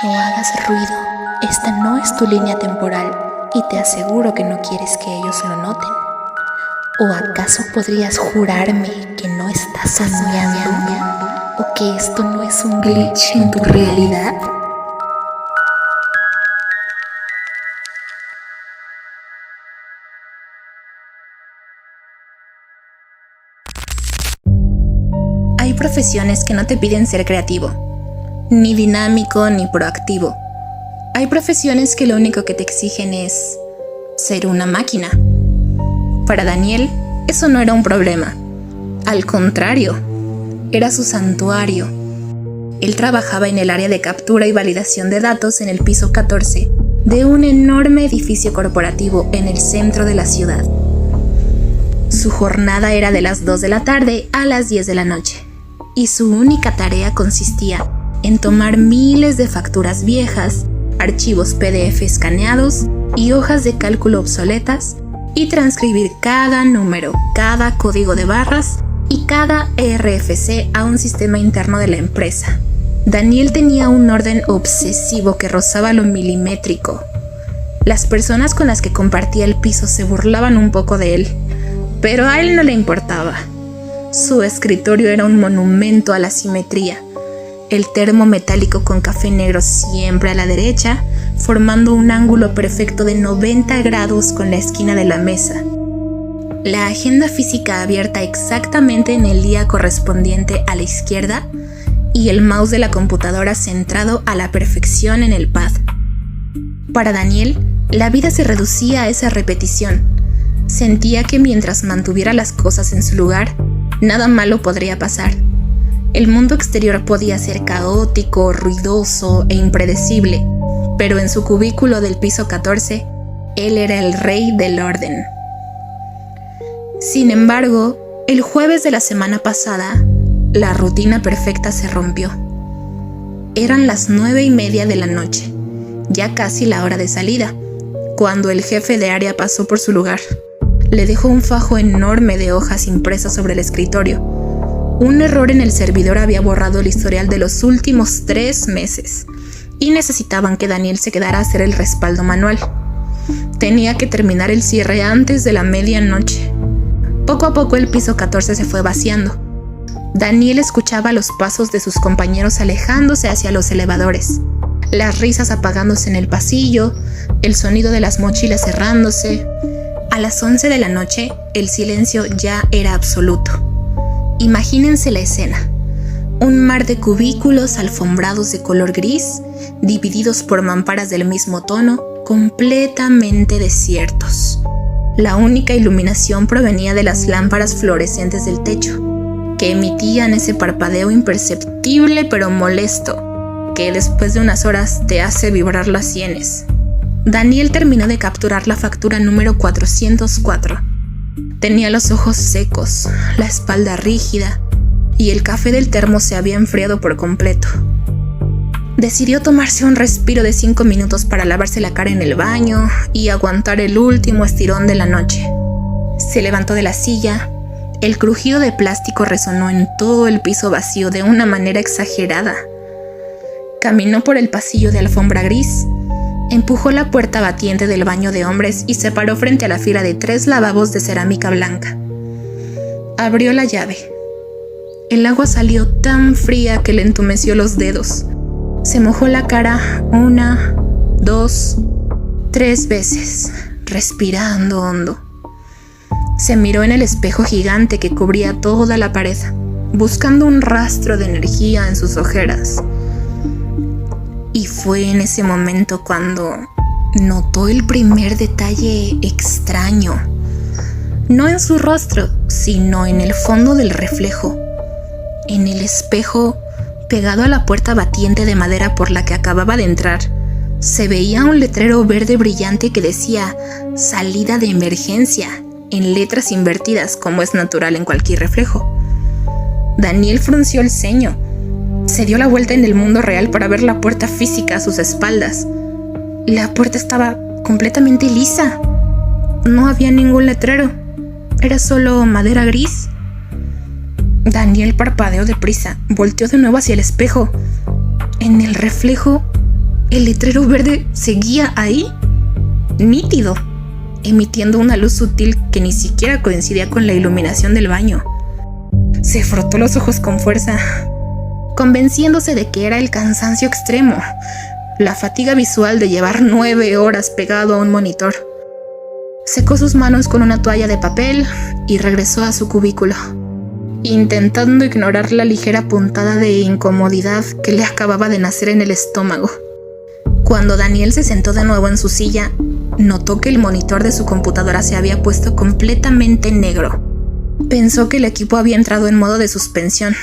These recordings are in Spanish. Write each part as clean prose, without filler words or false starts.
No hagas ruido, esta no es tu línea temporal y te aseguro que no quieres que ellos lo noten. ¿O acaso podrías jurarme que no estás soñando o que esto no es un glitch en tu realidad? Hay profesiones que no te piden ser creativo, ni dinámico ni proactivo. Hay profesiones que lo único que te exigen es ser una máquina. Para Daniel, eso no era un problema. Al contrario, era su santuario. Él trabajaba en el área de captura y validación de datos en el piso 14 de un enorme edificio corporativo en el centro de la ciudad. Su jornada era de las 2 de la tarde a las 10 de la noche, y su única tarea consistía en tomar miles de facturas viejas, archivos PDF escaneados y hojas de cálculo obsoletas y transcribir cada número, cada código de barras y cada RFC a un sistema interno de la empresa. Daniel tenía un orden obsesivo que rozaba lo milimétrico. Las personas con las que compartía el piso se burlaban un poco de él, pero a él no le importaba. Su escritorio era un monumento a la simetría. El termo metálico con café negro siempre a la derecha, formando un ángulo perfecto de 90 grados con la esquina de la mesa. La agenda física abierta exactamente en el día correspondiente a la izquierda y el mouse de la computadora centrado a la perfección en el pad. Para Daniel, la vida se reducía a esa repetición. Sentía que mientras mantuviera las cosas en su lugar, nada malo podría pasar. El mundo exterior podía ser caótico, ruidoso e impredecible, pero en su cubículo del piso 14, él era el rey del orden. Sin embargo, el jueves de la semana pasada, la rutina perfecta se rompió. Eran las 9:30 de la noche, ya casi la hora de salida, cuando el jefe de área pasó por su lugar. Le dejó un fajo enorme de hojas impresas sobre el escritorio. Un error en el servidor había borrado el historial de los últimos 3 meses y necesitaban que Daniel se quedara a hacer el respaldo manual. Tenía que terminar el cierre antes de la medianoche. Poco a poco el piso 14 se fue vaciando. Daniel escuchaba los pasos de sus compañeros alejándose hacia los elevadores, las risas apagándose en el pasillo, el sonido de las mochilas cerrándose. A las 11 de la noche, el silencio ya era absoluto. Imagínense la escena. Un mar de cubículos alfombrados de color gris, divididos por mamparas del mismo tono, completamente desiertos. La única iluminación provenía de las lámparas fluorescentes del techo, que emitían ese parpadeo imperceptible pero molesto, que después de unas horas te hace vibrar las sienes. Daniel terminó de capturar la factura número 404. Tenía los ojos secos, la espalda rígida, y el café del termo se había enfriado por completo. Decidió tomarse un respiro de 5 minutos para lavarse la cara en el baño y aguantar el último estirón de la noche. Se levantó de la silla. El crujido de plástico resonó en todo el piso vacío de una manera exagerada. Caminó por el pasillo de alfombra gris, empujó la puerta batiente del baño de hombres y se paró frente a la fila de 3 lavabos de cerámica blanca. Abrió la llave. El agua salió tan fría que le entumeció los dedos. Se mojó la cara 1, 2, 3 veces, respirando hondo. Se miró en el espejo gigante que cubría toda la pared, buscando un rastro de energía en sus ojeras. Y fue en ese momento cuando notó el primer detalle extraño. No en su rostro, sino en el fondo del reflejo. En el espejo, pegado a la puerta batiente de madera por la que acababa de entrar, se veía un letrero verde brillante que decía «Salida de emergencia», en letras invertidas, como es natural en cualquier reflejo. Daniel frunció el ceño. Se dio la vuelta en el mundo real para ver la puerta física a sus espaldas. La puerta estaba completamente lisa. No había ningún letrero. Era solo madera gris. Daniel parpadeó deprisa. Volteó de nuevo hacia el espejo. En el reflejo El letrero verde seguía ahí, nítido, emitiendo una luz sutil que ni siquiera coincidía con la iluminación del baño. Se frotó los ojos con fuerza, convenciéndose de que era el cansancio extremo, la fatiga visual de llevar 9 horas pegado a un monitor. Secó sus manos con una toalla de papel y regresó a su cubículo, intentando ignorar la ligera puntada de incomodidad que le acababa de nacer en el estómago. Cuando Daniel se sentó de nuevo en su silla, notó que el monitor de su computadora se había puesto completamente negro. Pensó que el equipo había entrado en modo de suspensión,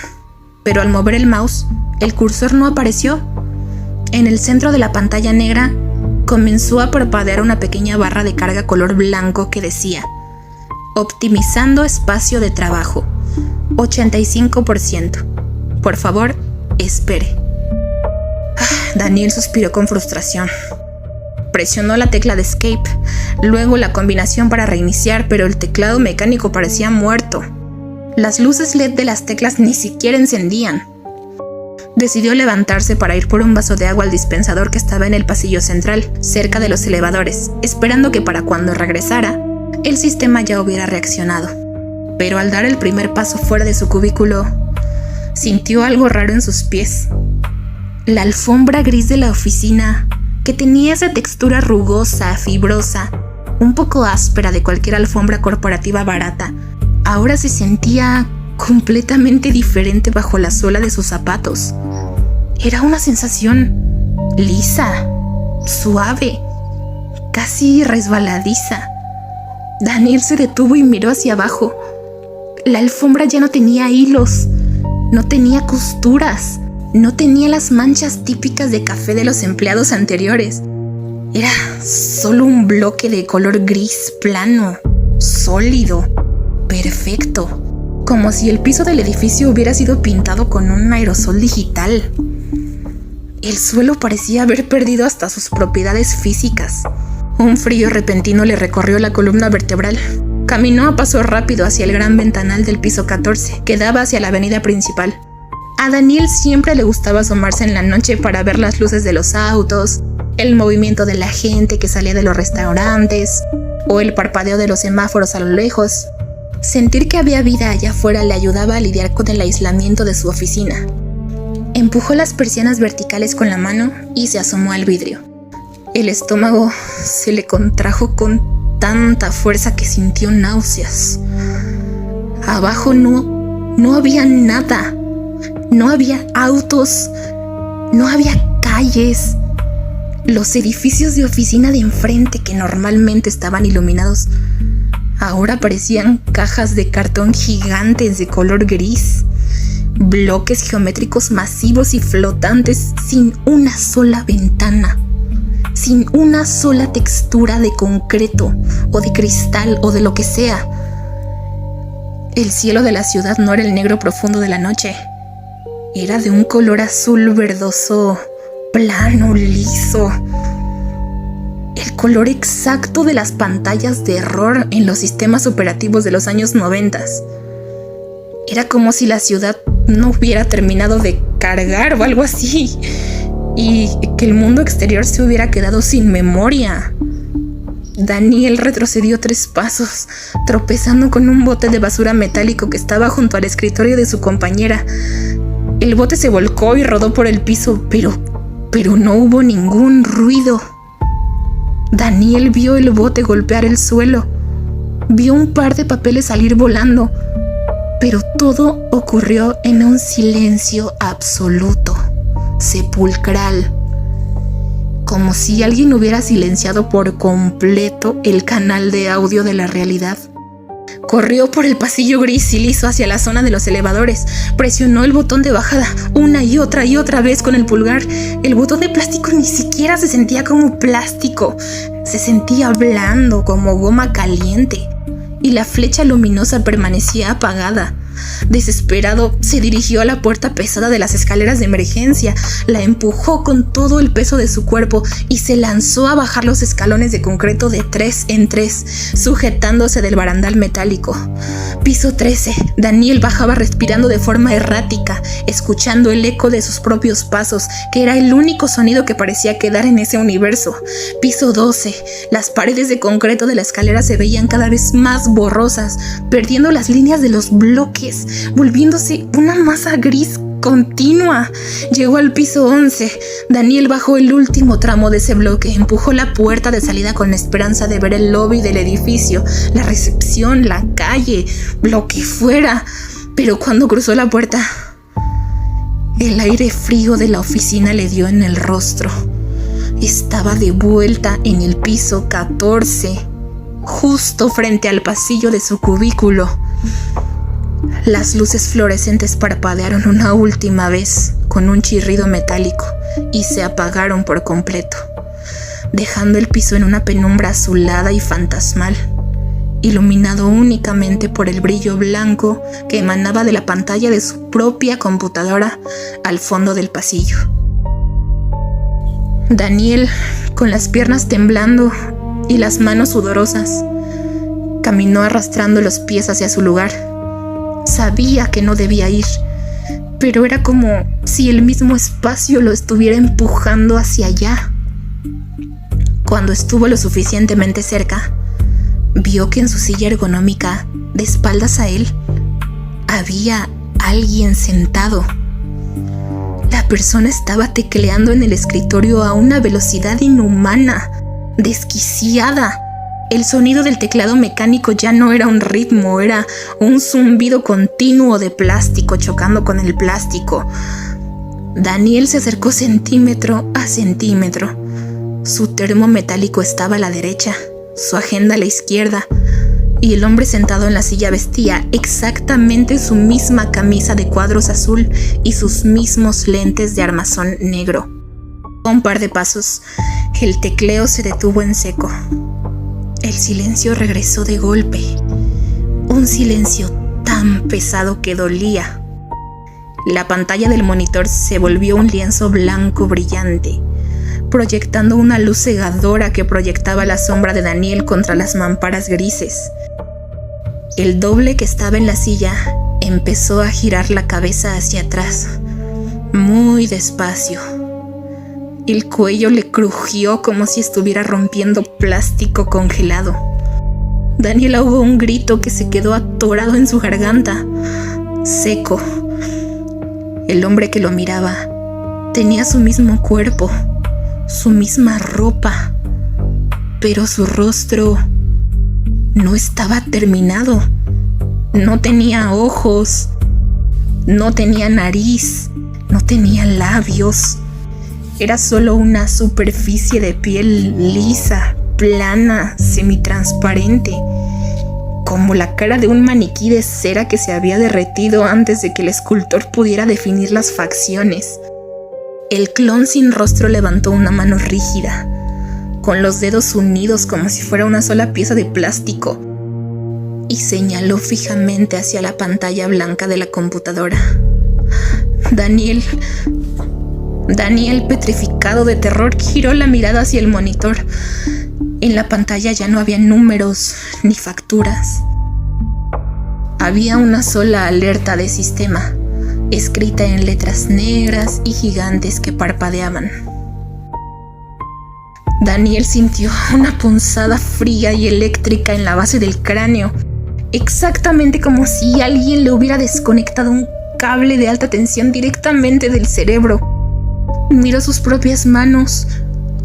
pero al mover el mouse, el cursor no apareció. En el centro de la pantalla negra, comenzó a parpadear una pequeña barra de carga color blanco que decía: optimizando espacio de trabajo, 85%. Por favor, espere. Daniel suspiró con frustración. Presionó la tecla de escape, luego la combinación para reiniciar, pero el teclado mecánico parecía muerto. Las luces LED de las teclas ni siquiera encendían. Decidió levantarse para ir por un vaso de agua al dispensador que estaba en el pasillo central, cerca de los elevadores, esperando que para cuando regresara, el sistema ya hubiera reaccionado. Pero al dar el primer paso fuera de su cubículo, sintió algo raro en sus pies. La alfombra gris de la oficina, que tenía esa textura rugosa, fibrosa, un poco áspera de cualquier alfombra corporativa barata, ahora se sentía completamente diferente bajo la suela de sus zapatos. Era una sensación lisa, suave, casi resbaladiza. Daniel se detuvo y miró hacia abajo. La alfombra ya no tenía hilos, no tenía costuras, no tenía las manchas típicas de café de los empleados anteriores. Era solo un bloque de color gris plano, sólido, perfecto, como si el piso del edificio hubiera sido pintado con un aerosol digital. El suelo parecía haber perdido hasta sus propiedades físicas. Un frío repentino le recorrió la columna vertebral. Caminó a paso rápido hacia el gran ventanal del piso 14, que daba hacia la avenida principal. A Daniel siempre le gustaba asomarse en la noche para ver las luces de los autos, el movimiento de la gente que salía de los restaurantes o el parpadeo de los semáforos a lo lejos. Sentir que había vida allá afuera le ayudaba a lidiar con el aislamiento de su oficina. Empujó las persianas verticales con la mano y se asomó al vidrio. El estómago se le contrajo con tanta fuerza que sintió náuseas. Abajo no había nada. No había autos, no había calles. Los edificios de oficina de enfrente, que normalmente estaban iluminados, ahora parecían cajas de cartón gigantes de color gris, bloques geométricos masivos y flotantes sin una sola ventana, sin una sola textura de concreto o de cristal o de lo que sea. El cielo de la ciudad no era el negro profundo de la noche. Era de un color azul verdoso, plano, liso. El color exacto de las pantallas de error en los sistemas operativos de los años 90. Era como si la ciudad no hubiera terminado de cargar o algo así, y que el mundo exterior se hubiera quedado sin memoria. Daniel retrocedió 3 pasos, tropezando con un bote de basura metálico que estaba junto al escritorio de su compañera. El bote se volcó y rodó por el piso, pero no hubo ningún ruido. Daniel vio el bote golpear el suelo, vio un par de papeles salir volando, pero todo ocurrió en un silencio absoluto, sepulcral, como si alguien hubiera silenciado por completo el canal de audio de la realidad. Corrió por el pasillo gris y liso hacia la zona de los elevadores. Presionó el botón de bajada una y otra vez con el pulgar. El botón de plástico ni siquiera se sentía como plástico. Se sentía blando, como goma caliente. Y la flecha luminosa permanecía apagada. Desesperado, se dirigió a la puerta pesada de las escaleras de emergencia, la empujó con todo el peso de su cuerpo y se lanzó a bajar los escalones de concreto de 3 en 3, sujetándose del barandal metálico. Piso 13. Daniel bajaba respirando de forma errática, escuchando el eco de sus propios pasos, que era el único sonido que parecía quedar en ese universo. Piso 12. Las paredes de concreto de la escalera se veían cada vez más borrosas, perdiendo las líneas de los bloques, volviéndose una masa gris continua. Llegó al piso 11. Daniel bajó el último tramo de ese bloque, empujó la puerta de salida con la esperanza de ver el lobby del edificio, la recepción, la calle, lo que fuera. Pero cuando cruzó la puerta, el aire frío de la oficina le dio en el rostro. Estaba de vuelta en el piso 14, justo frente al pasillo de su cubículo. Las luces fluorescentes parpadearon una última vez con un chirrido metálico y se apagaron por completo, dejando el piso en una penumbra azulada y fantasmal, iluminado únicamente por el brillo blanco que emanaba de la pantalla de su propia computadora al fondo del pasillo. Daniel, con las piernas temblando y las manos sudorosas, caminó arrastrando los pies hacia su lugar. Sabía que no debía ir, pero era como si el mismo espacio lo estuviera empujando hacia allá. Cuando estuvo lo suficientemente cerca, vio que en su silla ergonómica, de espaldas a él, había alguien sentado. La persona estaba tecleando en el escritorio a una velocidad inhumana, desquiciada. El sonido del teclado mecánico ya no era un ritmo, era un zumbido continuo de plástico chocando con el plástico. Daniel se acercó centímetro a centímetro. Su termo metálico estaba a la derecha, su agenda a la izquierda, y el hombre sentado en la silla vestía exactamente su misma camisa de cuadros azul y sus mismos lentes de armazón negro. A un par de pasos, el tecleo se detuvo en seco. El silencio regresó de golpe, un silencio tan pesado que dolía. La pantalla del monitor se volvió un lienzo blanco brillante, proyectando una luz cegadora que proyectaba la sombra de Daniel contra las mamparas grises. El doble que estaba en la silla empezó a girar la cabeza hacia atrás, muy despacio. El cuello le crujió como si estuviera rompiendo plástico congelado. Daniel ahogó un grito que se quedó atorado en su garganta, seco. El hombre que lo miraba tenía su mismo cuerpo, su misma ropa, pero su rostro no estaba terminado. No tenía ojos, no tenía nariz, no tenía labios. Era solo una superficie de piel lisa, plana, semitransparente, como la cara de un maniquí de cera que se había derretido antes de que el escultor pudiera definir las facciones. El clon sin rostro levantó una mano rígida, con los dedos unidos como si fuera una sola pieza de plástico, y señaló fijamente hacia la pantalla blanca de la computadora. Daniel, petrificado de terror, giró la mirada hacia el monitor. En la pantalla ya no había números ni facturas. Había una sola alerta de sistema, escrita en letras negras y gigantes que parpadeaban. Daniel sintió una punzada fría y eléctrica en la base del cráneo, exactamente como si alguien le hubiera desconectado un cable de alta tensión directamente del cerebro. Miró sus propias manos.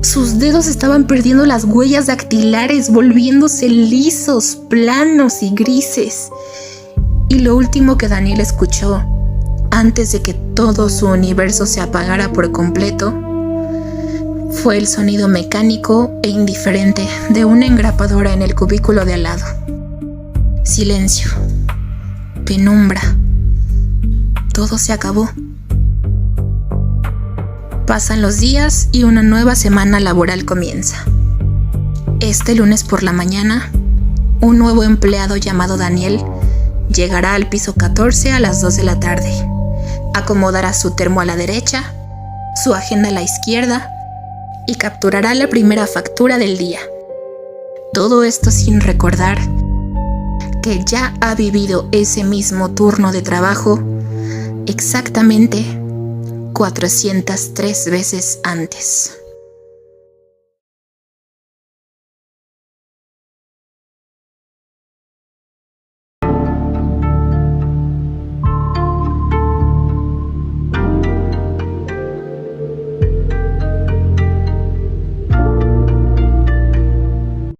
Sus dedos estaban perdiendo las huellas dactilares, volviéndose lisos, planos y grises. Y lo último que Daniel escuchó, antes de que todo su universo se apagara por completo, fue el sonido mecánico e indiferente de una engrapadora en el cubículo de al lado. Silencio. Penumbra. Todo se acabó. Pasan los días y una nueva semana laboral comienza. Este lunes por la mañana, un nuevo empleado llamado Daniel Llegará al piso 14 a las 2 de la tarde. Acomodará su termo a la derecha, su agenda a la izquierda y capturará la primera factura del día. Todo esto sin recordar que ya ha vivido ese mismo turno de trabajo exactamente 403 veces antes.